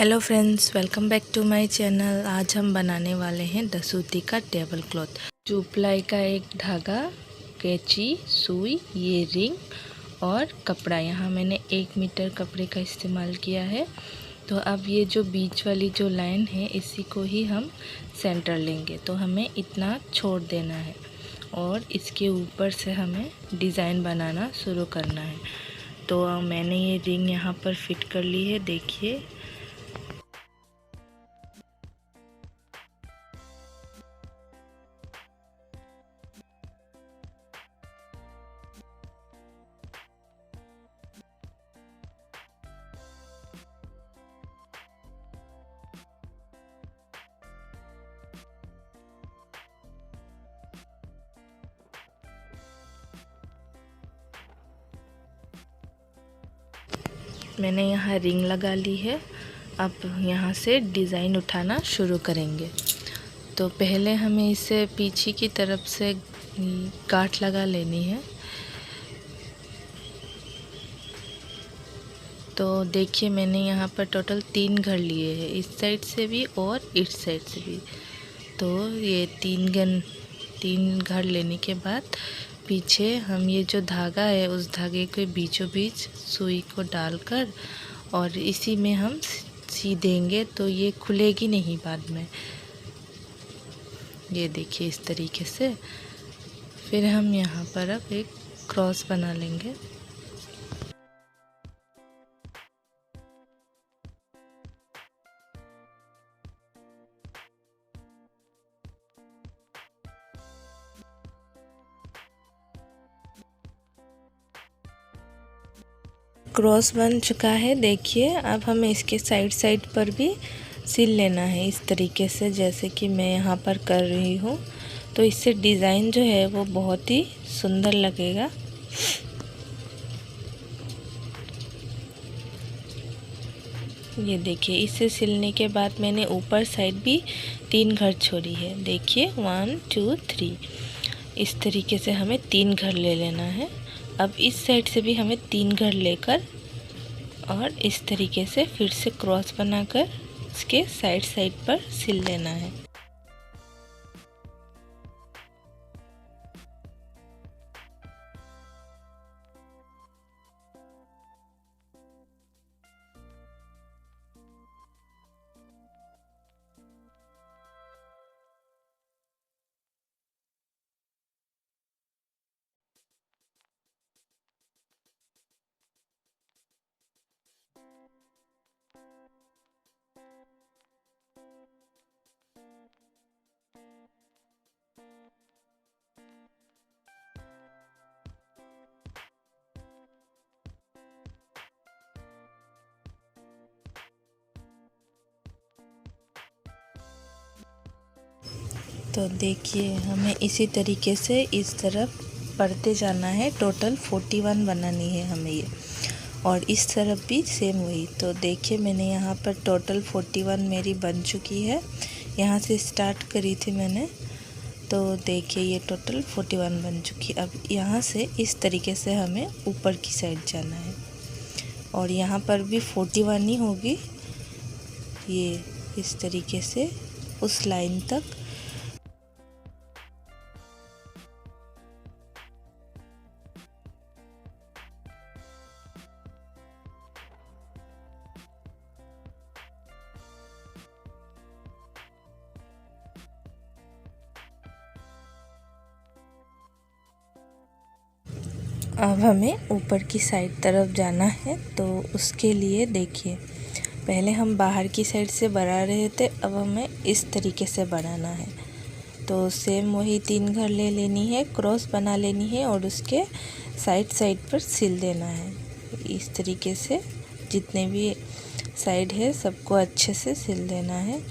Hello friends, welcome back to my channel. आज हम बनाने वाले हैं दसूती का टेबल क्लॉथ। 2 प्लाई का एक धागा, कैंची, सुई, ये रिंग और कपड़ा। यहाँ मैंने 1 मीटर कपड़े का इस्तेमाल किया है। तो अब ये जो बीच वाली जो लाइन है, इसी को ही हम सेंटर लेंगे। तो हमें इतना छोड़ देना है और इसके ऊपर से हमें डिज़ाइन बनाना शुरू करना है। तो मैंने ये रिंग यहाँ पर फिट कर ली है, देखिए। मैंने यहाँ रिंग लगा ली है। अब यहाँ से डिज़ाइन उठाना शुरू करेंगे। तो पहले हमें इसे पीछे की तरफ से गांठ लगा लेनी है। तो देखिए, मैंने यहाँ पर टोटल 3 घर लिए हैं, इस साइड से भी और इस साइड से भी। तो ये 3 घर लेने के बाद पीछे हम ये जो धागा है, उस धागे के बीचों बीच सुई को डालकर और इसी में हम सी देंगे, तो ये खुलेगी नहीं बाद में। ये देखिए, इस तरीके से। फिर हम यहाँ पर अब एक क्रॉस बना लेंगे। क्रॉस बन चुका है, देखिए। अब हमें इसके साइड पर भी सिल लेना है, इस तरीके से, जैसे कि मैं यहाँ पर कर रही हूँ। तो इससे डिज़ाइन जो है वो बहुत ही सुंदर लगेगा। ये देखिए, इसे सिलने के बाद मैंने ऊपर साइड भी 3 घर छोड़ी है, देखिए। 1 2 3 इस तरीके से हमें 3 घर ले लेना है। अब इस साइड से भी हमें 3 घर लेकर और इस तरीके से फिर से क्रॉस बनाकर इसके साइड पर सिल लेना है। तो देखिए, हमें इसी तरीके से इस तरफ बढ़ते जाना है। टोटल 41 बनानी है हमें ये, और इस तरफ भी सेम वही। तो देखिए, मैंने यहाँ पर टोटल 41 मेरी बन चुकी है। यहाँ से स्टार्ट करी थी मैंने। तो देखिए, ये टोटल 41 बन चुकी। अब यहाँ से इस तरीके से हमें ऊपर की साइड जाना है और यहाँ पर भी 41 ही होगी, ये इस तरीके से उस लाइन तक। अब हमें ऊपर की साइड तरफ जाना है। तो उसके लिए देखिए, पहले हम बाहर की साइड से बढ़ा रहे थे, अब हमें इस तरीके से बढ़ाना है। तो सेम वही 3 घर ले लेनी है, क्रॉस बना लेनी है और उसके साइड पर सिल देना है। इस तरीके से जितने भी साइड है सबको अच्छे से सिल देना है।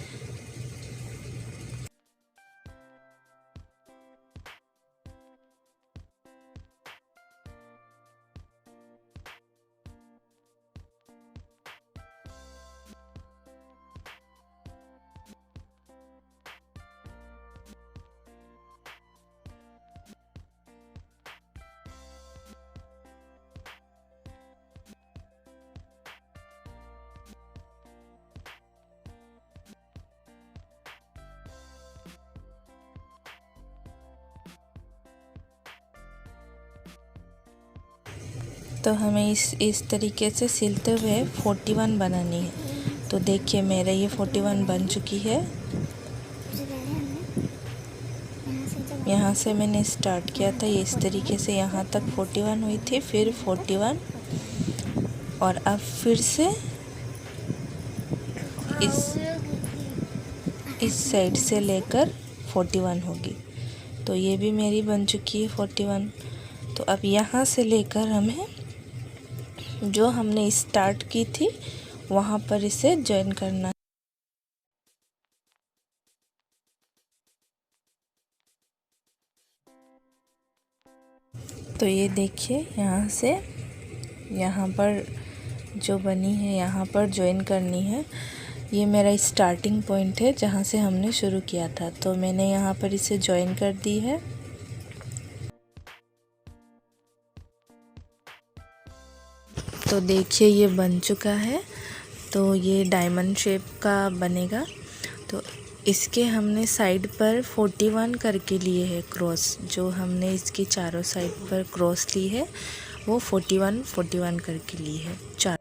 तो हमें इस तरीके से सिलते हुए 41 बनानी है। तो देखिए मेरा ये 41 बन चुकी है। यहाँ से मैंने स्टार्ट किया था ये इस तरीके से, यहाँ तक 41 हुई थी, फिर 41 और अब फिर से इस साइड से लेकर 41 होगी। तो ये भी मेरी बन चुकी है 41। तो अब यहाँ से लेकर हमें जो हमने स्टार्ट की थी वहाँ पर इसे जॉइन करना है। तो ये देखिए यहाँ से यहाँ पर जो बनी है यहाँ पर जॉइन करनी है। ये मेरा स्टार्टिंग पॉइंट है जहाँ से हमने शुरू किया था। तो मैंने यहाँ पर इसे जॉइन कर दी है। तो देखिए ये बन चुका है। तो ये डायमंड शेप का बनेगा। तो इसके हमने साइड पर 41 करके लिए है क्रॉस, जो हमने इसकी चारों साइड पर क्रॉस ली है वो 41 करके ली है चार।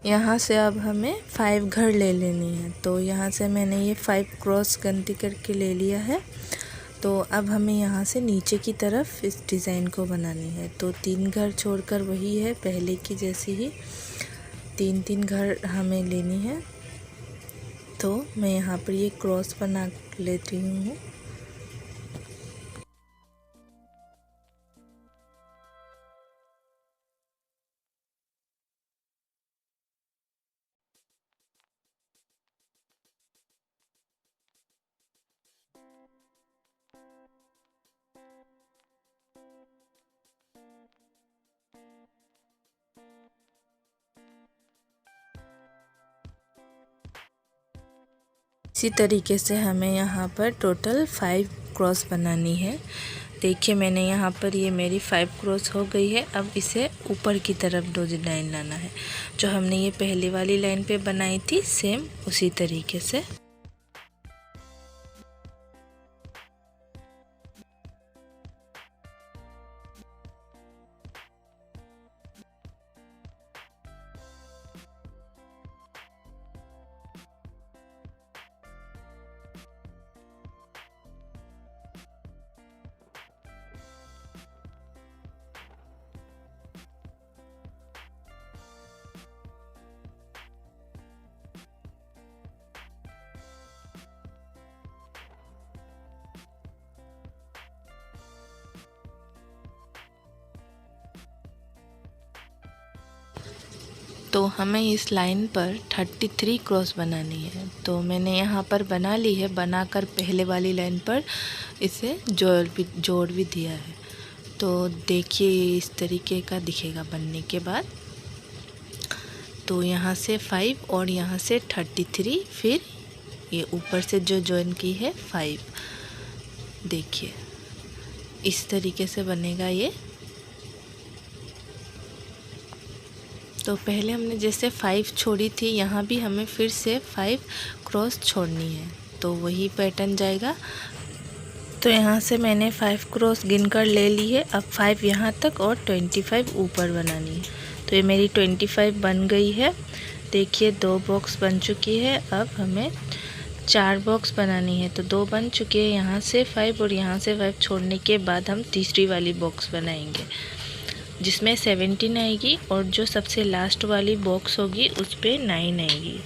यहाँ से अब हमें 5 घर ले लेनी है। तो यहाँ से मैंने ये 5 क्रॉस गंती करके ले लिया है। तो अब हमें यहाँ से नीचे की तरफ इस डिज़ाइन को बनानी है। तो 3 घर छोड़कर वही है पहले की जैसी ही 3 घर हमें लेनी है। तो मैं यहाँ पर ये क्रॉस बना लेती हूँ। इसी तरीके से हमें यहाँ पर टोटल 5 क्रॉस बनानी है। देखिए मैंने यहाँ पर ये मेरी 5 क्रॉस हो गई है। अब इसे ऊपर की तरफ डोजी लाइन लाना है, जो हमने ये पहले वाली लाइन पे बनाई थी सेम उसी तरीके से। तो हमें इस लाइन पर 33 क्रॉस बनानी है। तो मैंने यहाँ पर बना ली है, बनाकर पहले वाली लाइन पर इसे जोड़ भी दिया है। तो देखिए इस तरीके का दिखेगा बनने के बाद। तो यहाँ से 5 और यहाँ से 33, फिर ये ऊपर से जो जॉइन की है 5। देखिए इस तरीके से बनेगा ये। तो पहले हमने जैसे 5 छोड़ी थी, यहाँ भी हमें फिर से 5 क्रॉस छोड़नी है। तो वही पैटर्न जाएगा। तो यहाँ से मैंने 5 क्रॉस गिनकर ले ली है। अब 5 यहाँ तक और 25 ऊपर बनानी है। तो ये मेरी 25 बन गई है। देखिए 2 बॉक्स बन चुकी है। अब हमें 4 बॉक्स बनानी है। तो 2 बन चुके हैं, यहाँ से 5 और यहाँ से 5 छोड़ने के बाद हम तीसरी वाली बॉक्स बनाएंगे जिसमें 17 आएगी, और जो सबसे लास्ट वाली बॉक्स होगी उस पे 9 आएगी।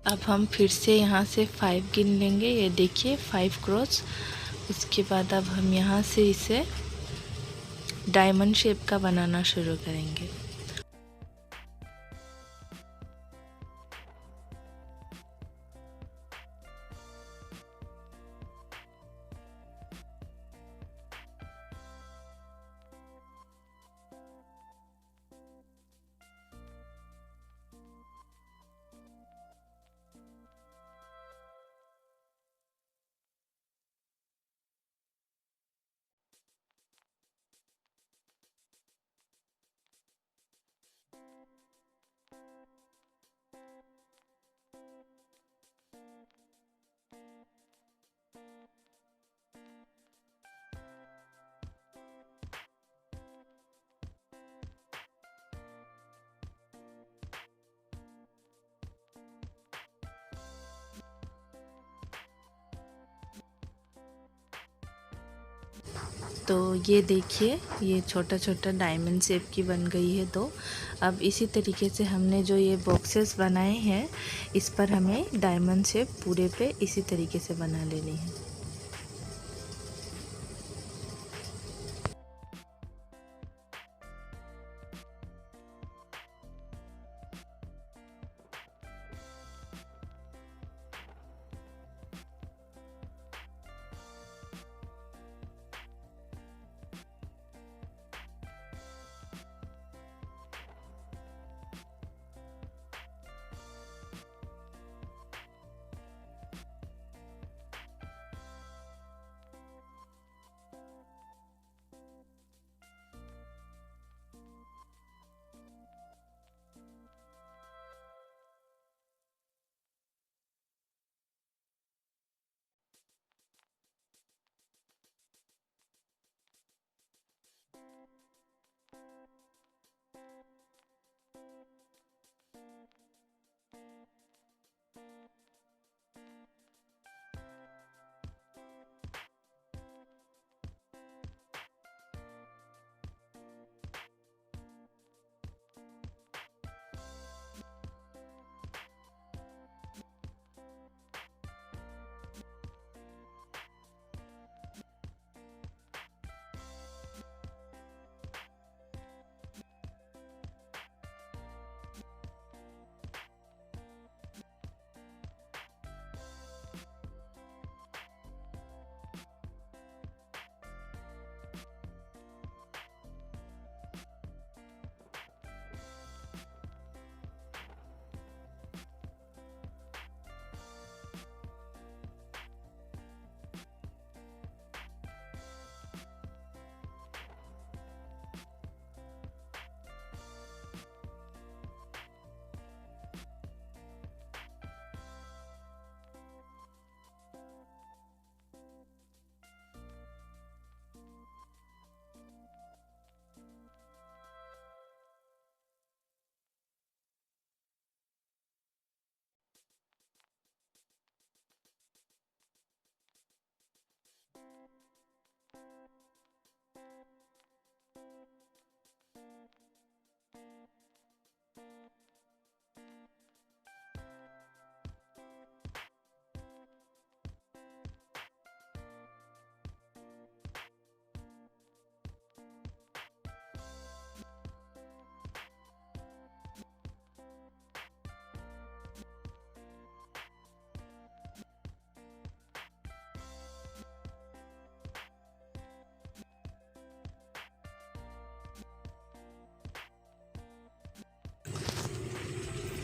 अब हम फिर से यहाँ से 5 गिन लेंगे। ये देखिए 5 क्रॉस। उसके बाद अब हम यहाँ से इसे डायमंड शेप का बनाना शुरू करेंगे। तो ये देखिए, ये छोटा छोटा डायमंड शेप की बन गई है। तो अब इसी तरीके से हमने जो ये बॉक्सेस बनाए हैं, इस पर हमें डायमंड शेप पूरे पे इसी तरीके से बना लेनी है।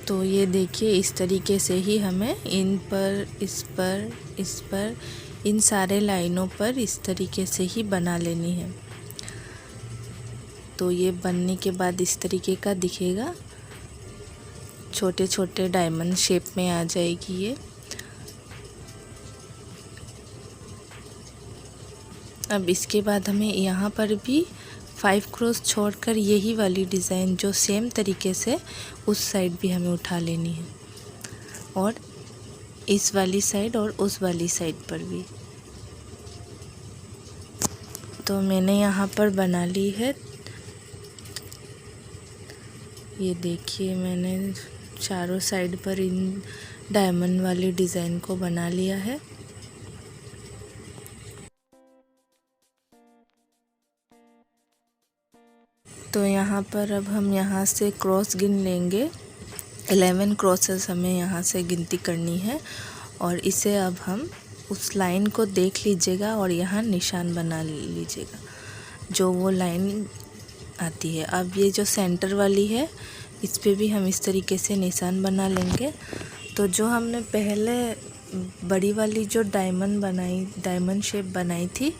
तो ये देखिए, इस तरीके से ही हमें इन पर, इस पर, इन सारे लाइनों पर इस तरीके से ही बना लेनी है। तो ये बनने के बाद इस तरीके का दिखेगा, छोटे छोटे डायमंड शेप में आ जाएगी ये। अब इसके बाद हमें यहाँ पर भी 5 क्रॉस छोड़कर यही वाली डिज़ाइन जो सेम तरीके से उस साइड भी हमें उठा लेनी है, और इस वाली साइड और उस वाली साइड पर भी। तो मैंने यहाँ पर बना ली है, ये देखिए मैंने चारों साइड पर इन डायमंड वाली डिज़ाइन को बना लिया है। तो यहाँ पर अब हम यहाँ से क्रॉस गिन लेंगे, 11 क्रॉसेस हमें यहाँ से गिनती करनी है। और इसे अब हम उस लाइन को देख लीजिएगा और यहाँ निशान बना लीजिएगा, जो वो लाइन आती है। अब ये जो सेंटर वाली है, इस पे भी हम इस तरीके से निशान बना लेंगे। तो जो हमने पहले बड़ी वाली जो डायमंड शेप बनाई थी,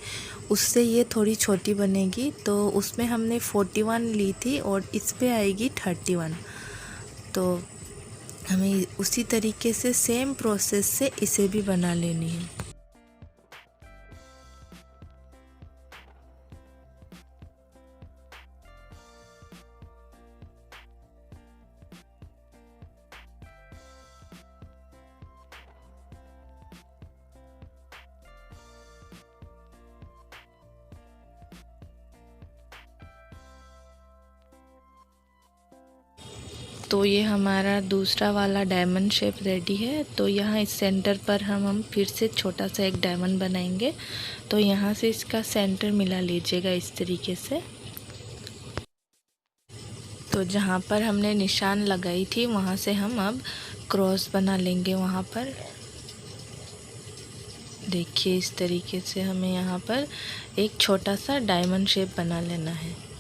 उससे ये थोड़ी छोटी बनेगी। तो उसमें हमने 41 ली थी और इस पे आएगी 31। तो हमें उसी तरीके से सेम प्रोसेस से इसे भी बना लेनी है। तो ये हमारा दूसरा वाला डायमंड शेप रेडी है। तो यहाँ इस सेंटर पर हम फिर से छोटा सा एक डायमंड बनाएंगे। तो यहाँ से इसका सेंटर मिला लीजिएगा इस तरीके से। तो जहाँ पर हमने निशान लगाई थी वहाँ से हम अब क्रॉस बना लेंगे। वहाँ पर देखिए इस तरीके से हमें यहाँ पर एक छोटा सा डायमंड शेप बना लेना है।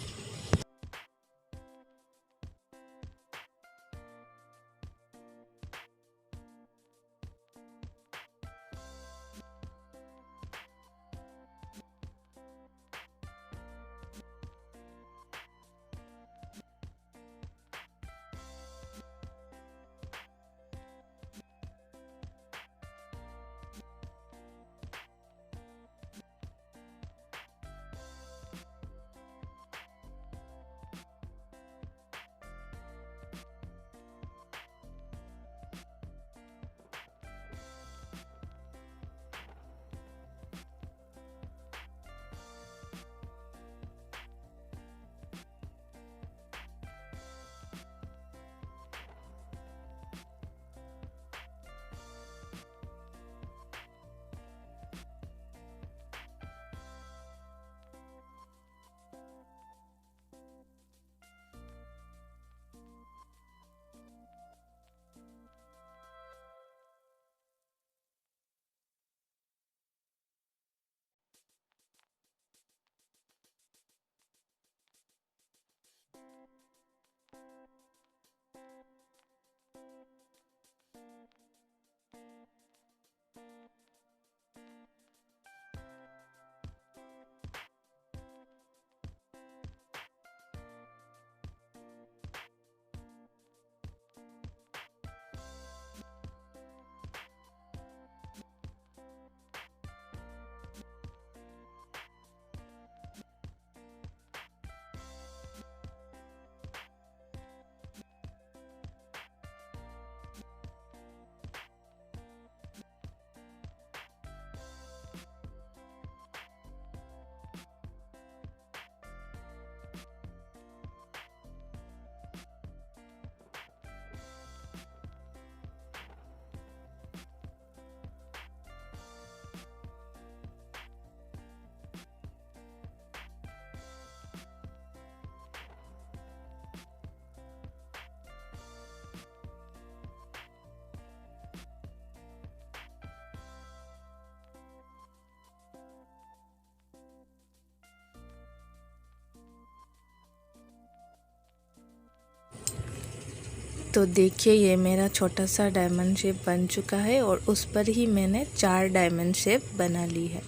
तो देखिए ये मेरा छोटा सा डायमंड शेप बन चुका है और उस पर ही मैंने 4 डायमंड शेप बना ली है।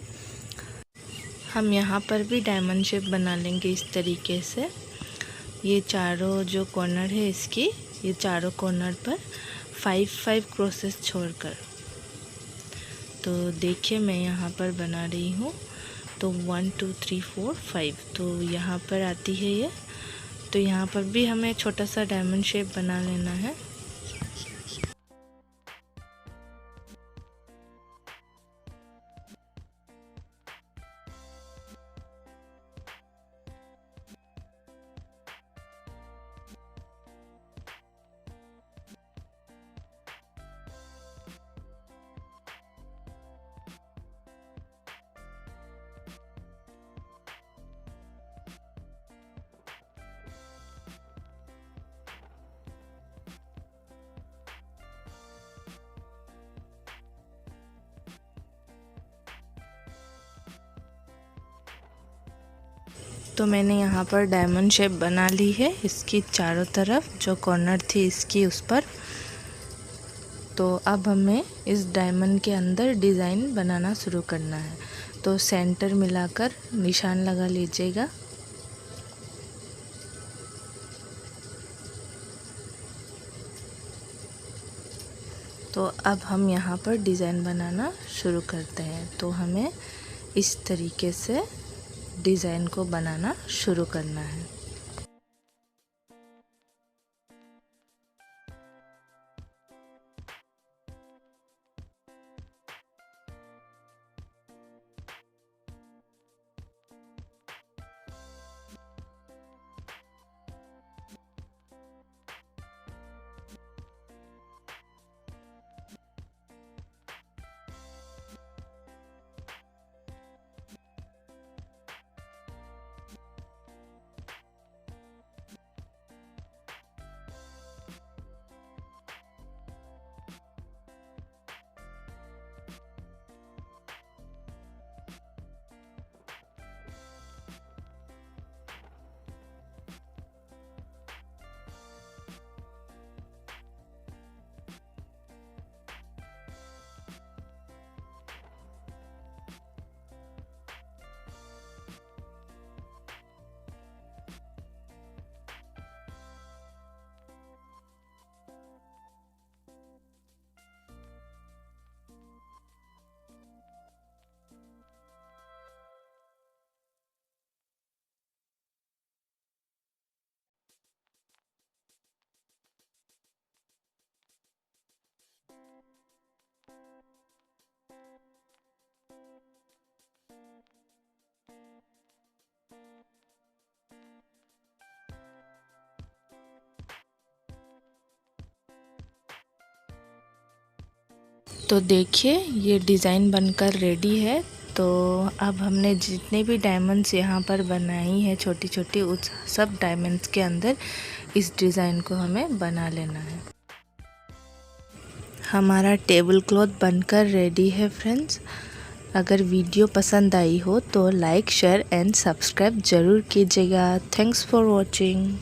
हम यहाँ पर भी डायमंड शेप बना लेंगे इस तरीके से। ये चारों जो कॉर्नर है इसकी, ये चारों कॉर्नर पर 5-5 क्रोसेस छोड़कर। तो देखिए मैं यहाँ पर बना रही हूँ। तो 1 2 3 4 5 तो यहाँ पर आती है ये। तो यहाँ पर भी हमें छोटा सा डायमंड शेप बना लेना है। तो मैंने यहाँ पर डायमंड शेप बना ली है इसकी चारों तरफ, जो कॉर्नर थी इसकी उस पर। तो अब हमें इस डायमंड के अंदर डिज़ाइन बनाना शुरू करना है। तो सेंटर मिलाकर निशान लगा लीजिएगा। तो अब हम यहाँ पर डिज़ाइन बनाना शुरू करते हैं। तो हमें इस तरीके से डिज़ाइन को बनाना शुरू करना है। तो देखिए ये डिज़ाइन बनकर रेडी है। तो अब हमने जितने भी डायमंड्स यहाँ पर बनाई है छोटी छोटी, उस सब डायमंड्स के अंदर इस डिज़ाइन को हमें बना लेना है। हमारा टेबल क्लॉथ बनकर रेडी है फ्रेंड्स। अगर वीडियो पसंद आई हो तो लाइक, शेयर एंड सब्सक्राइब ज़रूर कीजिएगा। Thanks for watching.